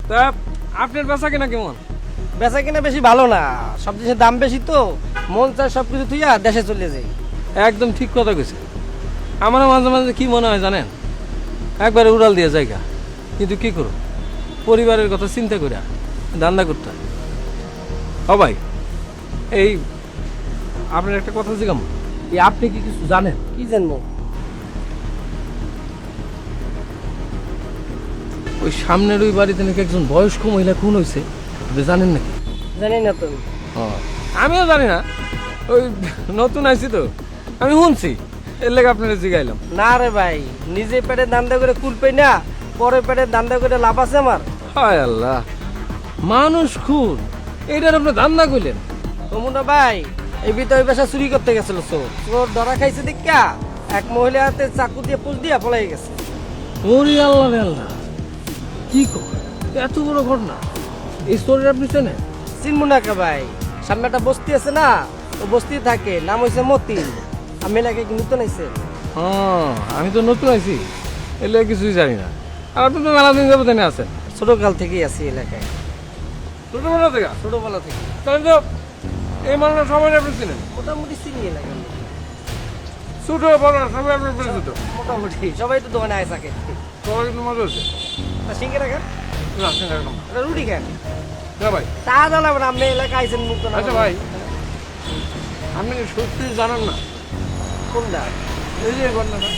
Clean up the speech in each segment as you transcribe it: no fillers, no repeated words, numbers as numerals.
তা আপনার বেচা কিনা কেমন? বেচা কিনা বেশি ভালো না, সব জিনিসের দাম বেশি তো মন চায় সবকিছু থুইয়া দেশে চলে যাই। একদম ঠিক কথা কইছে। আমারও মাঝে মাঝে কি মনে হয় জানেন, একবারে উড়াল দিয়ে জায়গা, কিন্তু কি করো, পরিবারের কথা চিন্তা করে ধান্দা করতে হয়। ও ভাই, এই আপনার একটা কথা জিজ্ঞাম, এই আপনি কি কিছু জানেন? কি জানবো? ওই সামনের ওই বাড়িতে নাকি একজন বয়স্ক মহিলা খুন হয়েছে, আপনি জানেন নাকি? জানি না তো। আমিও জানি না, ওই নতুন আইছি তো, আমি শুনছি, এর লেগে আপনারা জিগাইলাম। না রে ভাই, নিজে পেটে দান্দা করে কুল পাই না, পরে পেটে দান্দা করে লাভ আছে আমার? হায় আল্লাহ, মানুষ খুন, এইটার আপনি ধান্দা কইলেন? তমুনা ভাই, এই ভিতরে পেশা চুরি করতে গেছিল, চোর ধরা খাইছে দেখা এক মহিলা হাতে চাকু দিয়ে পুষ দিয়া পলাই গেছে। ওরে আল্লাহ রে আল্লাহ, কি কর, এত বড় ঘটনা! এই স্টোরি আপনি চেনেন? চিনবো না কে ভাই, সামনে একটা বস্তি আছে না, ও বস্তি থাকে, নাম হয়েছে মতিন। আমি এলাকায় কি নতুন আইছে? আমি তো নতুন আইছি, এর লেগে কিছুই জানি না। আর আপনি তো মেলা দিন যাবো জানে আছেন? ছোটকাল থেকেই আছি এলাকায়। ছোটবেলা থেকে? ছোটবেলা থেকে। তাহলে তো এই মানুষের সবাই আপনি চিনেন? মোটামুটি চিনি এলাকায়। ছোট বড় সবাই আপনার পরিচিত? মোটামুটি সবাই তো দোকানে আয় থাকে। সবাই কিন্তু মজা হচ্ছে। সিঙ্গেরা খান না, চিন্তা করলাম না। এটা রুটি খান। না ভাই। তা জানাবেন আপনি এলাকায় আইছেন নতুন। আচ্ছা ভাই, আপনি কি সত্যি জানান না কোনটা? এই যে ঘটনাটা?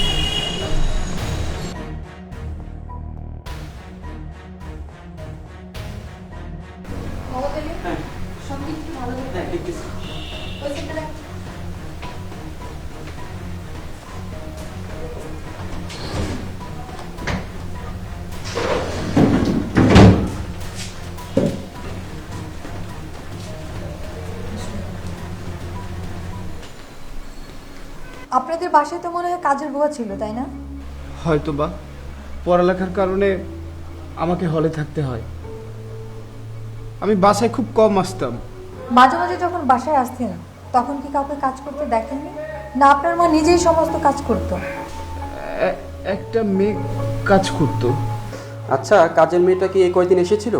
আপনাদের বাসায় তো মনে হয় কাজের বুয়া ছিল, তাই না? হয়তো বা পড়ালেখার কারণে আমাকে হলে থাকতে হয়। আমি বাসায় খুব কম আসতাম। মাঝে মাঝে যখন বাসায় আসতেন তখন কি কাউকে কাজ করতে দেখেননি? না আপনার মা নিজেই সমস্ত কাজ করতো? একটা মেয়ে কাজ করতো। আচ্ছা, কাজের মেয়েটা কি এই কয়দিন এসেছিল?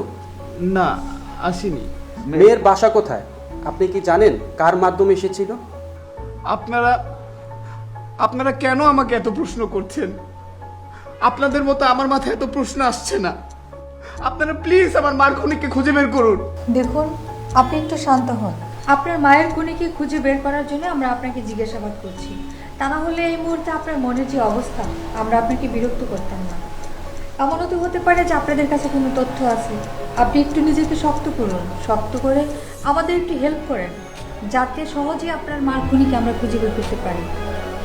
না, আসেনি। মেয়ের বাসা কোথায় আপনি কি জানেন? কার মাধ্যমে এসেছিল? আপনারা কেন আমাকে এত প্রশ্ন করছেন? আপনাদের মতো আমার মাথায় এত প্রশ্ন আসছে না। আপনারা প্লিজ আমার মার খুনিকে খুঁজে বের করুন। দেখুন, আপনি একটু শান্ত হন। আপনার মায়ের খুনিকে খুঁজে বের করার জন্য আমরা আপনাকে জিজ্ঞাসাবাদ করছি। তা না হলে এই মুহূর্তে আপনার মনের যে অবস্থা, আমরা আপনাকে বিরক্ত করতাম না। এমনও তো হতে পারে যে আপনাদের কাছে কোনো তথ্য আছে। আপনি একটু নিজেকে শক্ত করুন, শক্ত করে আমাদের একটু হেল্প করেন, যাতে সহজেই আপনার মার খুনিকে আমরা খুঁজে বের করতে পারি।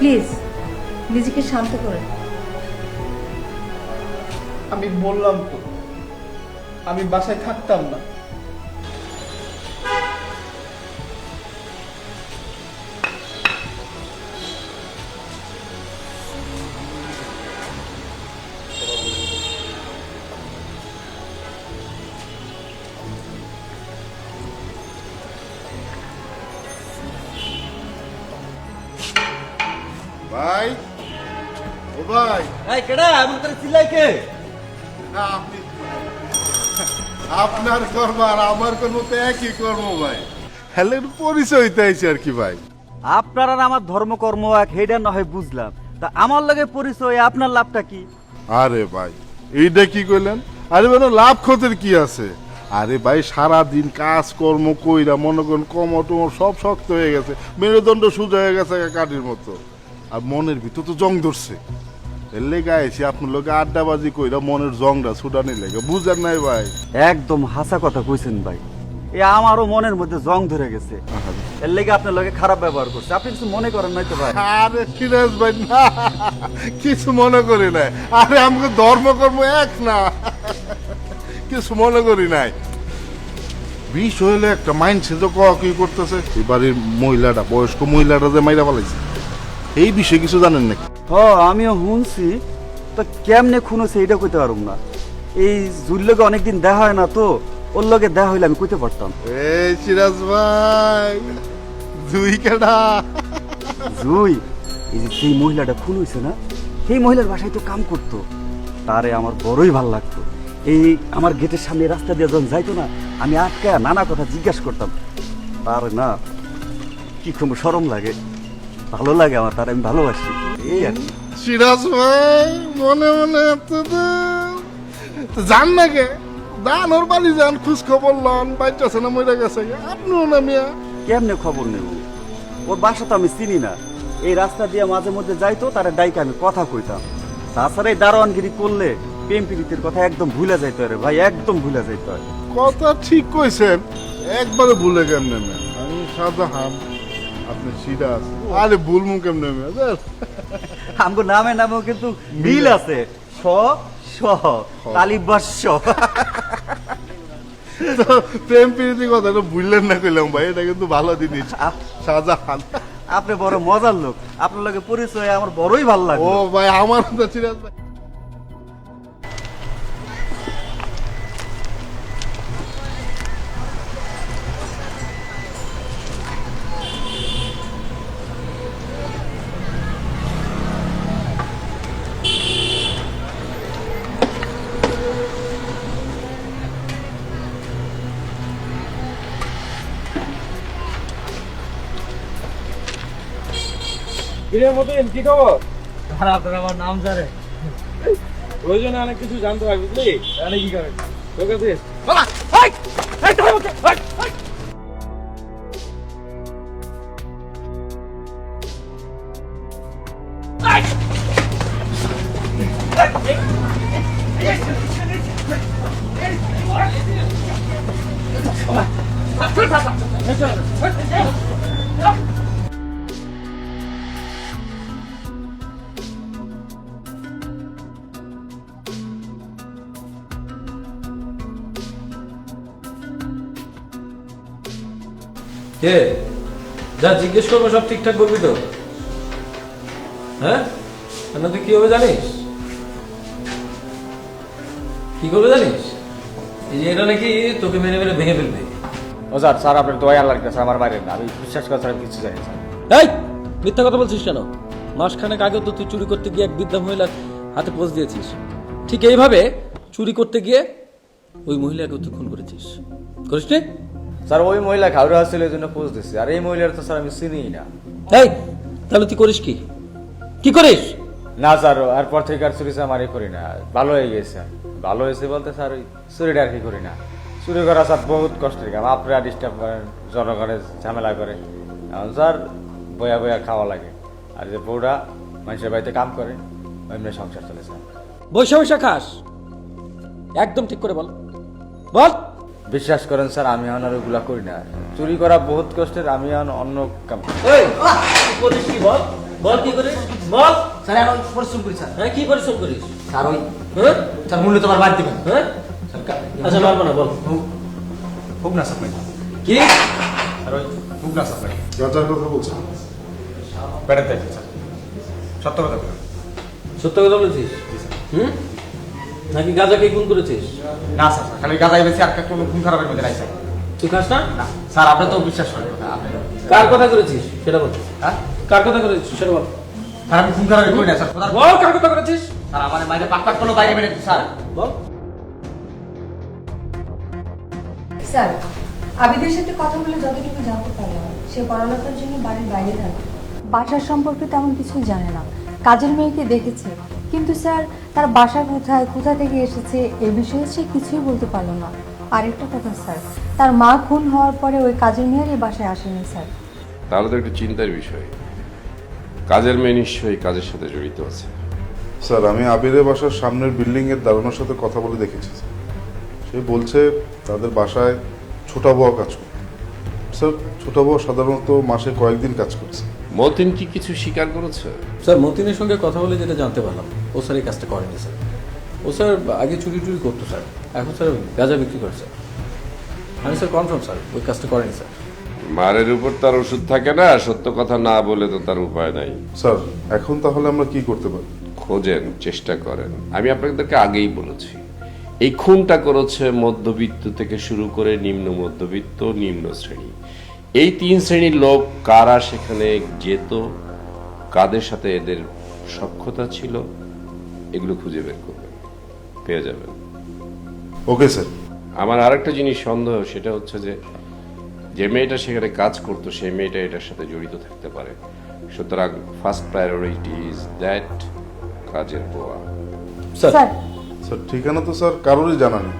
প্লিজ নিজেকে শান্ত করেন। আমি বললাম তো, আমি বাসায় থাকতাম না। ভাই, ও ভাই, এই কেডা এমন করে চিল্লাই কে? না আপনি, আপনার কর্ম আর আমার কর্ম তো একই কর্ম ভাই। হ্যালের পরিচয় হইতে আইছে আর কি ভাই। আপনার আর আমার ধর্মকর্ম এক, হেডা না হয় বুঝলাম, তা আমার লগে পরিচয়, আপনার লাভটা কি? আরে ভাই, এইটা কি কইলেন? আরে ভাই, লাভ ক্ষতির কি আছে? আরে ভাই, সারা দিন কাজ কর্ম কইরা মনে করেন কমর টমর সব শক্ত হয়ে গেছে, মেরুদণ্ড সোজা হয়ে গেছে কাঠির মতো, আর মনের ভিতর তো জং ধরছে। এর লেগে আইছি আপনার লোকে আড্ডাবাজি কইরা মনের জংটা ছুটানি লেগে, বুঝেন নাই ভাই? একদম হাসা কথা কইছেন ভাই, এ আমারও মনের মধ্যে জং ধরে গেছে, এর লেগে আপনার লগে খারাপ ব্যবহার করছে। আপনি কিছু মনে করেন নাই তো ভাই? আরে ফিরাজ ভাই, না কিছু মনে করি নাই। আরে আমাকে ধর্মকর্ম এক না, কিছু মনে করি নাই। বিষ হইলে একটা মাইন্ড সে তো কি করতেছে, এই বাড়ির মহিলাটা, বয়স্ক মহিলাটা যে মাইরা ফেলাইছে, এই বিষয়ে কিছু জানেন নাকি? আমিও শুনছি, তো কেমনে খুন হয়েছে এটা কইতে পারুম না। এই জুর লগে অনেকদিন দেখা হয় না তো, ওর লগে দেখা হইলে আমি কইতে পারতাম। এই সিরাজ ভাই, জুই কেডা? জুই, এই যে সেই মহিলাটা খুন হয়েছে না, সেই মহিলার বাসায় তো কাম করতো, তারে আমার বড়ই ভাল লাগতো। এই আমার গেটের সামনে রাস্তা দিয়ে যখন যাইতো না, আমি আটকায় নানা কথা জিজ্ঞাসা করতাম। তার না কি খুব শরম লাগে, ভালো লাগে আমার, তার আমি ভালোবাসি, এই আর কি। সিরাজ ভাই মনে মনে আপনাদের তো যান না কে, যান ওর বাড়ি যান, খোঁজ খবর লন, বাচ্চাছে না মরে গেছে, আপনিও না মিয়া। কেমনে খবর নেব? ওর বাসা তো আমি চিনি না, এই রাস্তা দিয়ে মাঝে মধ্যে যাইতো, তার ডাইকে আমি কথা কইতাম। তাছাড়া এই দারোয়ানগিরি করলে প্রেম প্রীতির কথা একদম ভুলে যাইতো রে ভাই, একদম ভুলে যাইতো। কথা ঠিক কইছেন, একবারে ভুলে কেমনে মিয়া? আমি শাহজাহান, আপনি সিরাজ, আরে ভুলমু কেমনে মিয়া? আমগো নামে নামেও কিন্তু মিল আছে, স স তালিবাস স। তো প্রেম প্রীতি কথাটা ভুললেন না কইলাম ভাই, এটা কিন্তু ভালো জিনিস। শাহজাহান, আপনি বড় মজার লোক, আপনার লগে পরিচয় আমার বড়ই ভালো লাগে। ও ভাই আমার তো সিরাজ ভাই। আপনার আমার নাম জানে, প্রয়োজনে অনেক কিছু জানতে হয়, বুঝলি? জানে কি করে? তোর কাছে কে যা জিজ্ঞেস করবো সব ঠিকঠাক বলবি তো? হ্যাঁ, না তুই কি হবে জানিস? কি করবে জানিস? এই যে এটা নাকি তোকে মেরে মেরে ভেঙে ফেলবে। ও স্যার, স্যার আপনার দোয়াই আল্লাহর কাছে, আমার মারেন না, আমি বিশ্বাস করা ছাড়া কিছু জানি স্যার। এই মিথ্যা কথা বলছিস কেন? মাসখানেক আগে তো তুই চুরি করতে গিয়ে এক বৃদ্ধা মহিলার হাতে পোজ দিয়েছিস। ঠিক এইভাবে চুরি করতে গিয়ে ওই মহিলাকে তুই খুন করেছিস, করিস নি? স্যার ওই মহিলা খাওয়া ছিল এই জন্য পোজ দিচ্ছে, আর এই মহিলার তো স্যার আমি চিনিই না। এই তাহলে তুই করিস কি? কি করিস? না স্যার, এরপর থেকে আর চুরি আমার করি না, ভালো হয়ে গেছে। ভালো হয়েছে বলতে স্যার ওই চুরিটা আর কি করি না। চুরি করা স্যার বহুত কষ্টের কাম, আপনারা ডিস্টার্ব করেন, জনগণের ঝামেলা করে, এখন স্যার বয়া বয়া খাওয়া লাগে। আর যে বউরা মানুষের বাড়িতে কাম করে, এমনি সংসার চলে স্যার। বৈশা বৈশা খাস? একদম ঠিক করে বল, বল। বিশ্বাস করেন স্যার, আমি এখন আর ওগুলা করি না। চুরি করা বহুত কষ্টের, আমি এখন অন্য কাম করি। করিস কি বল? বল কি করিস বল। স্যার আমি পরিশ্রম করি স্যার। হ্যাঁ, কি পরিশ্রম করিস? স্যার ওই হ্যাঁ স্যার মূল্য তোমার বাদ দিবেন। হ্যাঁ, আচ্ছা মারবো না, বল। হোক না স্যার, কি? স্যার ওই হোক না স্যার, গাঁজার কথা বলছেন? বেড়াতে আসছি স্যার, সত্য কথা বলুন। সত্য কথা বলেছিস? হুম, নাকি গাঁজাকে খুন করেছিস? না স্যার, খালি গাঁজাই বেশি, আর কোনো খুন খারাপের মধ্যে নাই স্যার। তুই খাস না? না স্যার, আপনি তো বিশ্বাস করেন না, আপনি কার কথা করেছিস সেটা বল। হ্যাঁ কার কথা করেছিস সেটা বল। স্যার, আমি খুন খারাপের করি না স্যার। খোদার বল কার কথা করেছিস স্যার, আমার মাইনে পাক পাক করলো বাইরে বেড়ে স্যার। বল। স্যার, আবিদের সাথে কথা বলে যতটুকু জানতে পারলাম, সে পড়ালেখার জন্য বাড়ির বাইরে থাকে, বাসার সম্পর্কে তেমন কিছুই জানে না। কাজের মেয়েকে দেখেছে, কিন্তু স্যার তার বাসা কোথায়, কোথা থেকে এসেছে এ বিষয়ে সে কিছুই বলতে পারলো না। আরেকটা কথা স্যার, তার মা খুন হওয়ার পরে ওই কাজের মেয়ের এই বাসায় আসেনি স্যার। তাহলে তো একটু চিন্তার বিষয়। কাজের মেয়ে নিশ্চয়ই কাজের সাথে জড়িত আছে। স্যার আমি আবিরের বাসার সামনের বিল্ডিং এর দারোয়ানের সাথে কথা বলে দেখেছি স্যার। সে বলছে তাদের বাসায় ছোট বউ কাজ করে। স্যার ছোট বউ সাধারণত মাসে কয়েকদিন কাজ করছে। মতিন কি কিছু স্বীকার করেছে? স্যার মতিনের সঙ্গে কথা বলে যেটা জানতে পারলাম, ও স্যার এই কাজটা করেনি স্যার। ও স্যার আগে চুরি টুরি করতো স্যার, এখন স্যার গাঁজা বিক্রি করে স্যার। আমি স্যার কনফার্ম স্যার ওই কাজটা করেনি স্যার। মারের উপর তার ওষুধ থাকে না, সত্য কথা না বলে তো তার উপায় নাই। স্যার এখন তাহলে আমরা কি করতে পারি? খোঁজেন, চেষ্টা করেন। আমি আপনাদেরকে আগেই বলেছি, এই খুনটা করেছে মধ্যবিত্ত থেকে শুরু করে নিম্ন মধ্যবিত্ত, নিম্ন শ্রেণী। এই 3 শ্রেণীর লোক কারা সেখানে যেত, কাদের সাথে এদের সখ্যতা ছিল, এগুলো খুঁজে বের করবেন, পেয়ে যাবেন। Okay sir. আমার আরেকটা জিনিস সন্দেহ, সেটা হচ্ছে যে যে মেয়েটা সেখানে কাজ করতো সেই মেয়েটা এটার সাথে জড়িত থাকতে পারে। সুতরাং ফার্স্ট প্রায়োরিটি ইজ দ্যাট কাজের বোয়া। স্যার স্যার ঠিকানা তো স্যার কারোরই জানা নেই,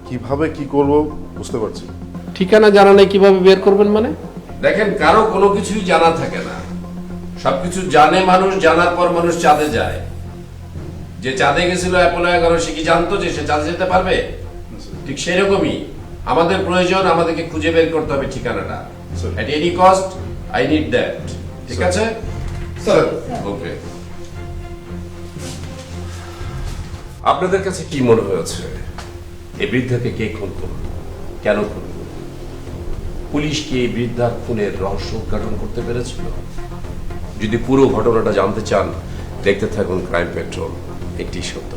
কিভাবে কি করব বুঝতে পারছি না। ঠিকানা জানা নেই কিভাবে বের করবেন মানে? দেখেন, কারো কোনো কিছুই জানা থাকে না, সবকিছু জানে মানুষ, জানার পর মানুষ চাঁদে যায়। যে চাঁদে গেছিল অ্যাপোলো 11, সে কি জানতো যে সে চাঁদে যেতে পারবে? ঠিক সেরকমই আমাদের প্রয়োজন, আমাদেরকে খুঁজে বের করতে হবে ঠিকানাটা। At any cost I need that. ঠিক আছে স্যার। ওকে। আপনাদের কাছে কি মনে হয়েছে এই বৃদ্ধাকে কে খুন করল, কেন খুন করল? পুলিশ কি এই বৃদ্ধার খুনের রহস্য উদ্ঘাটন করতে পেরেছিল? যদি পুরো ঘটনাটা জানতে চান, দেখতে থাকুন ক্রাইম পেট্রোল, একটি সত্য।